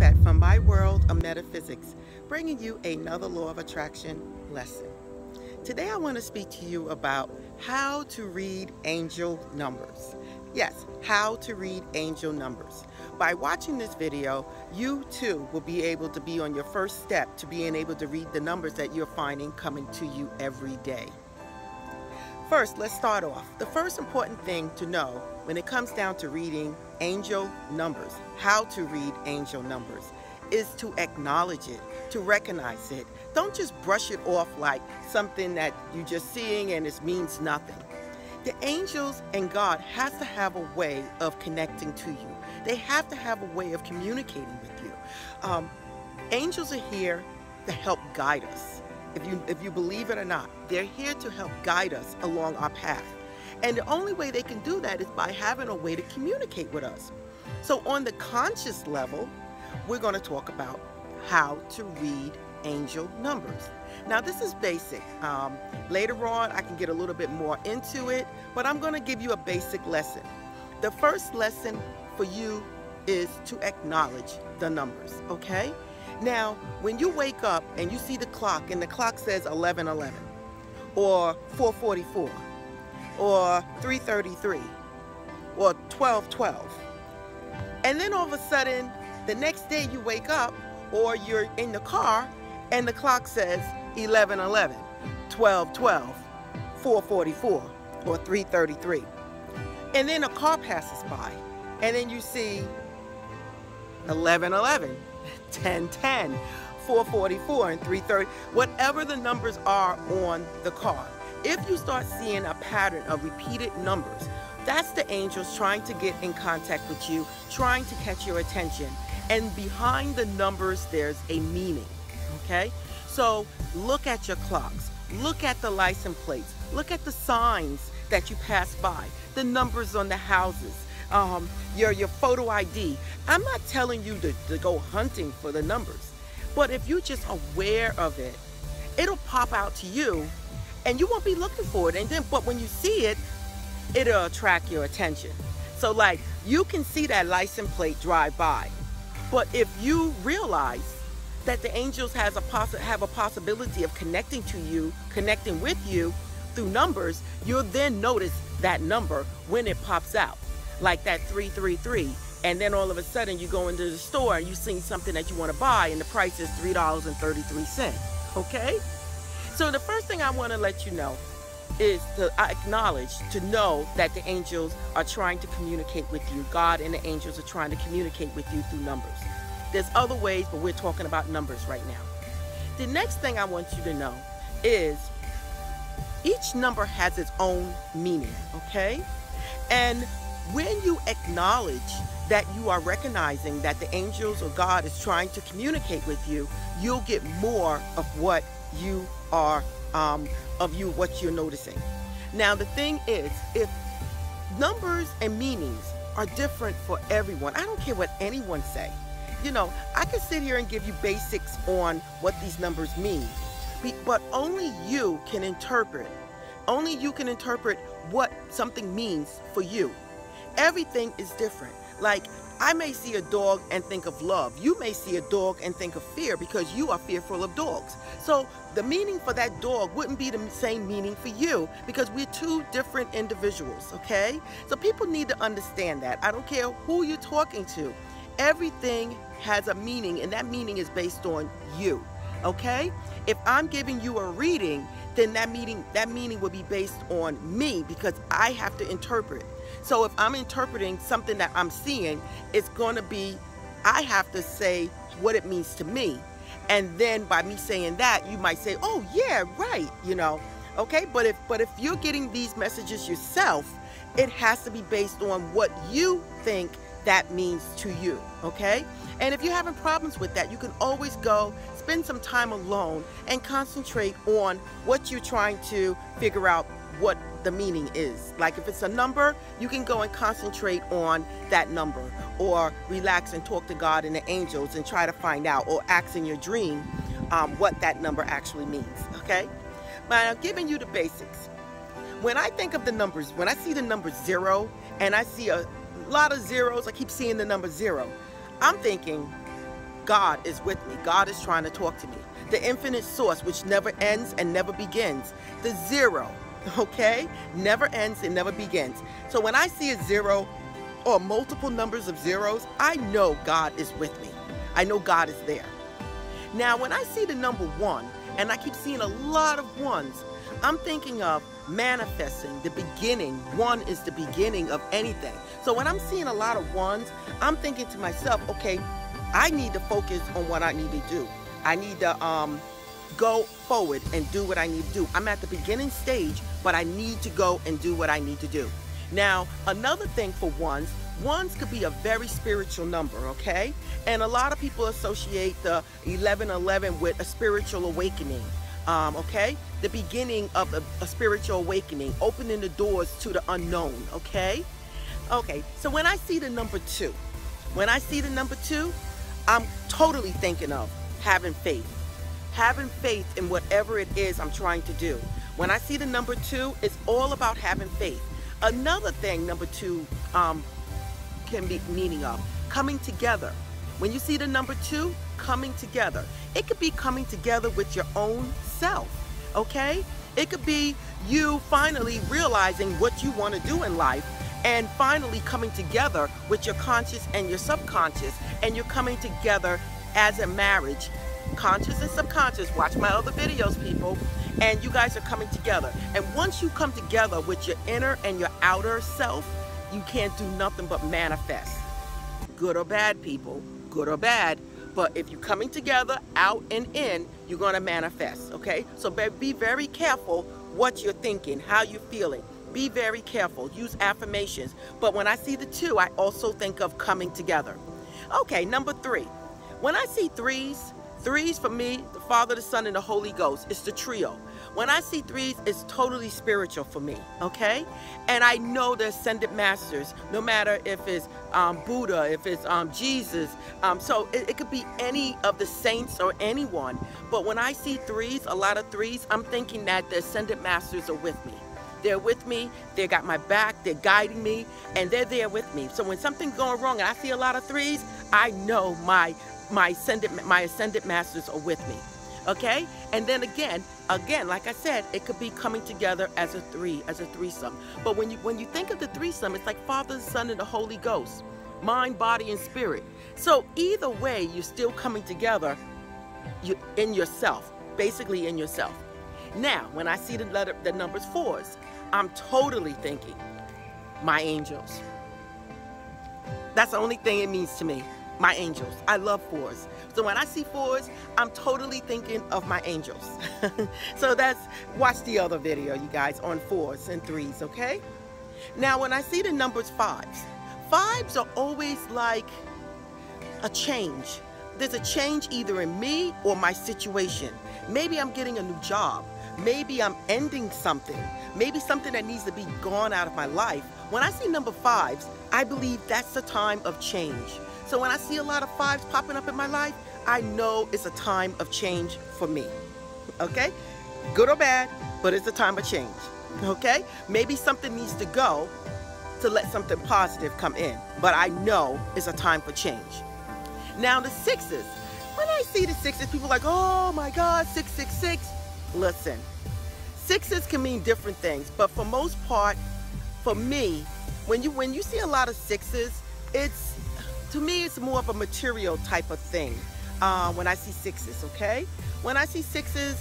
Eyvette from my World of Metaphysics, bringing you another law of attraction lesson. Today I want to speak to you about how to read angel numbers. Yes, how to read angel numbers. By watching this video, you too will be able to be on your first step to being able to read the numbers that you're finding coming to you every day. First, let's start off. The first important thing to know when it comes down to reading angel numbers, how to read angel numbers, is to acknowledge it, to recognize it. Don't just brush it off like something that you're just seeing and it means nothing. The angels and God has to have a way of connecting to you. They have to have a way of communicating with you. Angels are here to help guide us. If you believe it or not, they're here to help guide us along our path. And the only way they can do that is by having a way to communicate with us. So on the conscious level, we're going to talk about how to read angel numbers. Now this is basic. Later on I can get a little bit more into it, but I'm going to give you a basic lesson. The first lesson for you is to acknowledge the numbers, okay? Now, when you wake up and you see the clock and the clock says 11:11 or 4:44 or 3:33 or 12:12, and then all of a sudden the next day you wake up or you're in the car and the clock says 11:11, 12:12, 4:44 or 3:33, and then a car passes by and then you see 11:11, 10:10, 4:44 and 3:30, whatever the numbers are on the car. If you start seeing a pattern of repeated numbers, that's the angels trying to get in contact with you, trying to catch your attention. And behind the numbers, there's a meaning, okay? So look at your clocks, look at the license plates, look at the signs that you pass by, the numbers on the houses, your photo ID. I'm not telling you to go hunting for the numbers, but if you're just aware of it, it'll pop out to you and you won't be looking for it. And then, but when you see it, it'll attract your attention. So like you can see that license plate drive by, but if you realize that the angels have a possibility of connecting to you, connecting with you through numbers, you'll then notice that number when it pops out, like that 333. And then all of a sudden you go into the store and you see something that you want to buy and the price is $3.33, okay? So the first thing I want to let you know is to acknowledge, to know that the angels are trying to communicate with you. God and the angels are trying to communicate with you through numbers. There's other ways, but we're talking about numbers right now. The next thing I want you to know is each number has its own meaning, okay? And when you acknowledge that you are recognizing that the angels or God is trying to communicate with you, you'll get more of what you are, what you're noticing. Now the thing is, if numbers and meanings are different for everyone, I don't care what anyone say. You know, I can sit here and give you basics on what these numbers mean, but only you can interpret. Only you can interpret what something means for you. Everything is different. Like, I may see a dog and think of love. You may see a dog and think of fear because you are fearful of dogs. So the meaning for that dog wouldn't be the same meaning for you because we're two different individuals, okay? So people need to understand that. I don't care who you're talking to. Everything has a meaning, and that meaning is based on you, okay? If I'm giving you a reading, then that meaning will be based on me because I have to interpret. So if I'm interpreting something that I'm seeing, it's going to be, I have to say what it means to me. And then by me saying that, you might say, oh yeah, right, you know, okay? But if you're getting these messages yourself, it has to be based on what you think that means to you, okay? And if you're having problems with that, you can always go spend some time alone and concentrate on what you're trying to figure out what the meaning is. Like if it's a number, you can go and concentrate on that number, or relax and talk to God and the angels and try to find out, or ask in your dream what that number actually means, okay? But I'm giving you the basics. When I think of the numbers, when I see the number 0 and I see a lot of zeros, I keep seeing the number 0, I'm thinking God is with me. God is trying to talk to me. The infinite source, which never ends and never begins. The zero, okay? Never ends and never begins. So when I see a zero or multiple numbers of zeros, I know God is with me. I know God is there. Now, when I see the number 1, and I keep seeing a lot of ones, I'm thinking of manifesting, the beginning. 1 is the beginning of anything. So when I'm seeing a lot of ones, I'm thinking to myself, okay, I need to focus on what I need to do. I need to go forward and do what I need to do. I'm at the beginning stage, but I need to go and do what I need to do. Now, another thing for ones could be a very spiritual number, okay? And a lot of people associate the 1111 with a spiritual awakening, okay? The beginning of a spiritual awakening, opening the doors to the unknown, okay? Okay, so when I see the number 2, I'm totally thinking of having faith. Having faith in whatever it is I'm trying to do. When I see the number 2, it's all about having faith. Another thing number 2 can be meaning of coming together. When you see the number 2, coming together. It could be coming together with your own self, okay? It could be you finally realizing what you want to do in life and finally coming together with your conscious and your subconscious, and you're coming together as a marriage, conscious and subconscious. Watch my other videos, people, and you guys are coming together. And once you come together with your inner and your outer self, you can't do nothing but manifest. Good or bad, people, good or bad, but if you're coming together out and in, you're going to manifest, okay? So be very careful what you're thinking, how you're feeling. Be very careful. Use affirmations. But when I see the 2, I also think of coming together. Okay, number 3. When I see threes for me, the Father, the Son, and the Holy Ghost, it's the trio. When I see threes, it's totally spiritual for me, okay? And I know the ascended masters, no matter if it's Buddha, if it's Jesus. So it could be any of the saints or anyone. But when I see threes, a lot of threes, I'm thinking that the ascended masters are with me. They're with me, they got my back, they're guiding me, and they're there with me. So when something's going wrong and I see a lot of threes, I know my ascended masters are with me, okay? And then again, like I said, it could be coming together as a threesome. But when you think of the threesome, it's like Father, Son, and the Holy Ghost, mind, body, and spirit. So either way, you're still coming together in yourself, basically in yourself. Now, when I see the numbers 4s, I'm totally thinking my angels. That's the only thing it means to me. My angels. I love 4s. So when I see 4s, I'm totally thinking of my angels. So watch the other video, you guys, on 4s and 3s, okay? Now, when I see the numbers 5s are always like a change. There's a change either in me or my situation. Maybe I'm getting a new job. Maybe I'm ending something. Maybe something that needs to be gone out of my life. When I see number 5s, I believe that's the time of change. So when I see a lot of 5s popping up in my life, I know it's a time of change for me, okay? Good or bad, but it's a time of change, okay? Maybe something needs to go to let something positive come in, but I know it's a time for change. Now the 6s, when I see the 6s, people are like, oh my God, 666. Listen, 6s can mean different things, but for most part, for me, when you see a lot of 6s, to me, it's more of a material type of thing when I see 6s, okay? When I see 6s,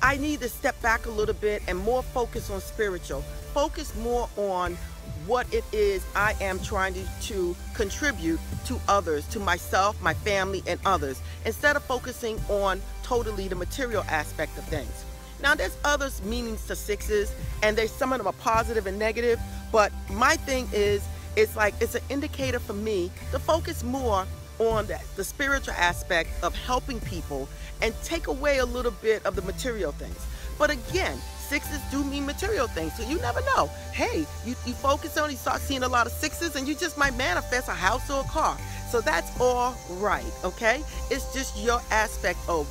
I need to step back a little bit and more focus on spiritual. Focus more on what it is I am trying to contribute to others, to myself, my family, and others, instead of focusing on totally the material aspect of things. Now, there's other meanings to 6s, and some of them are positive and negative, but my thing is, it's an indicator for me to focus more on the spiritual aspect of helping people and take away a little bit of the material things. But again, 6s do mean material things, so you never know. Hey, you focus on, you start seeing a lot of 6s, and you just might manifest a house or a car. So that's all right, okay? It's just your aspect of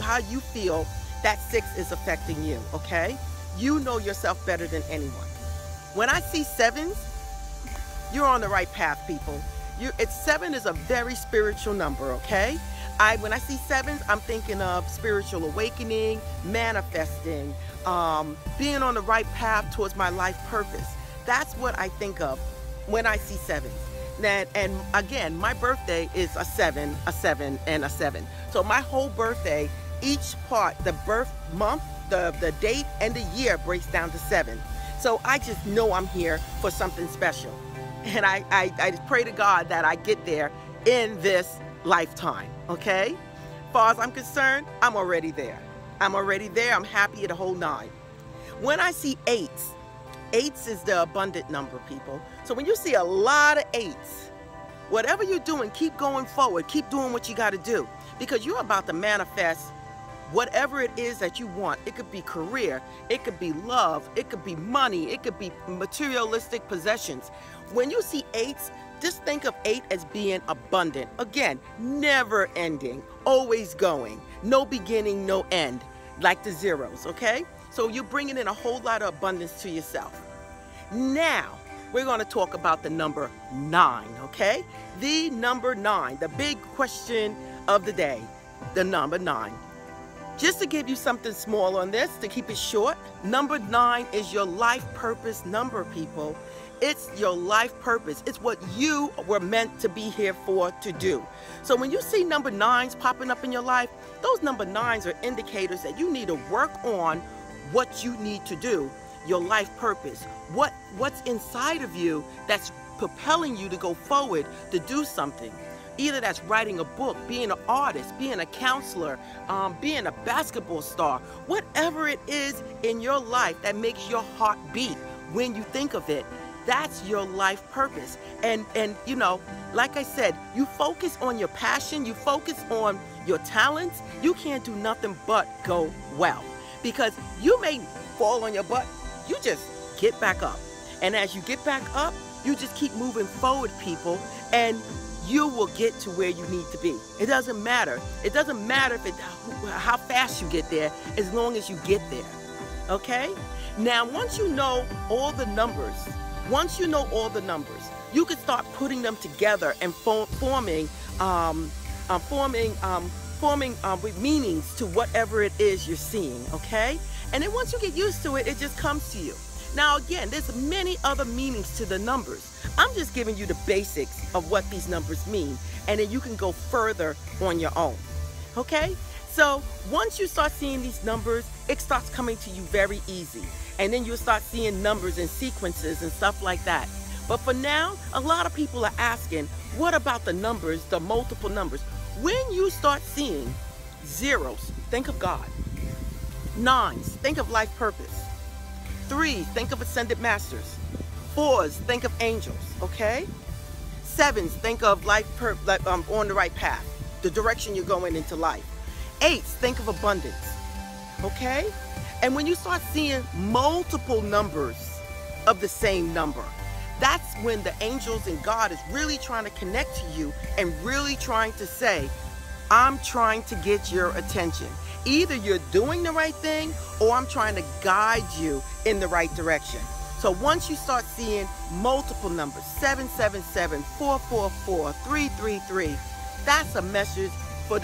how you feel that 6 is affecting you, okay? You know yourself better than anyone. When I see 7s, you're on the right path, people. Seven is a very spiritual number, okay? When I see sevens, I'm thinking of spiritual awakening, manifesting, being on the right path towards my life purpose. That's what I think of when I see sevens. And again, my birthday is a 7, a 7, and a 7. So my whole birthday, each part, the birth month, the date, and the year breaks down to 7. So I just know I'm here for something special. And I pray to God that I get there in this lifetime, okay? As far as I'm concerned, I'm already there. I'm already there. I'm happy at the whole 9. When I see 8s, 8s is the abundant number, people. So when you see a lot of 8s, whatever you're doing, keep going forward. Keep doing what you got to do, because you're about to manifest whatever it is that you want. It could be career, it could be love, it could be money, it could be materialistic possessions. When you see 8s, just think of 8 as being abundant. Again, never ending, always going, no beginning, no end, like the zeros, okay? So you're bringing in a whole lot of abundance to yourself. Now, we're going to talk about the number 9, okay? The number 9, the big question of the day, the number 9. Just to give you something small on this, to keep it short, number 9 is your life purpose number, people. It's your life purpose. It's what you were meant to be here for, to do. So when you see number 9s popping up in your life, those number 9s are indicators that you need to work on what you need to do, your life purpose. What's inside of you that's propelling you to go forward to do something. Either that's writing a book, being an artist, being a counselor, being a basketball star, whatever it is in your life that makes your heart beat when you think of it, that's your life purpose. And you know, like I said, you focus on your passion, you focus on your talents, you can't do nothing but go well. Because you may fall on your butt, you just get back up. And as you get back up, you just keep moving forward, people, and you will get to where you need to be. It doesn't matter. It doesn't matter how fast you get there, as long as you get there, okay? Now, once you know all the numbers, you can start putting them together and forming with meanings to whatever it is you're seeing, okay? And then once you get used to it, it just comes to you. Now again, there's many other meanings to the numbers. I'm just giving you the basics of what these numbers mean, and then you can go further on your own, okay? So once you start seeing these numbers, it starts coming to you very easy. And then you'll start seeing numbers and sequences and stuff like that. But for now, a lot of people are asking, what about the numbers, the multiple numbers? When you start seeing zeros, think of God. 9s, think of life purpose. 3s, think of ascended masters. 4s, think of angels, okay? 7s, think of life on the right path, the direction you're going into life. 8s, think of abundance, okay? And when you start seeing multiple numbers of the same number, that's when the angels and God is really trying to connect to you and really trying to say, I'm trying to get your attention. Either you're doing the right thing, or I'm trying to guide you in the right direction. So once you start seeing multiple numbers, 777, 444, 333, that's a message for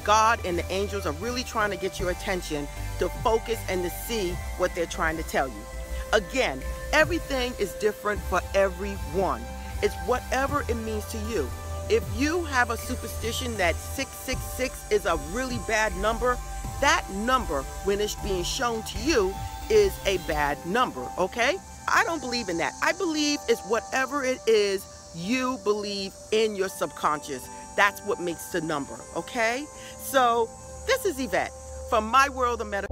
God, and the angels are really trying to get your attention to focus and to see what they're trying to tell you. Again, everything is different for everyone. It's whatever it means to you. If you have a superstition that 666 is a really bad number, that number, when it's being shown to you, is a bad number, okay? I don't believe in that. I believe it's whatever it is you believe in your subconscious. That's what makes the number, okay? So this is Eyvette from my World of Metaphysics.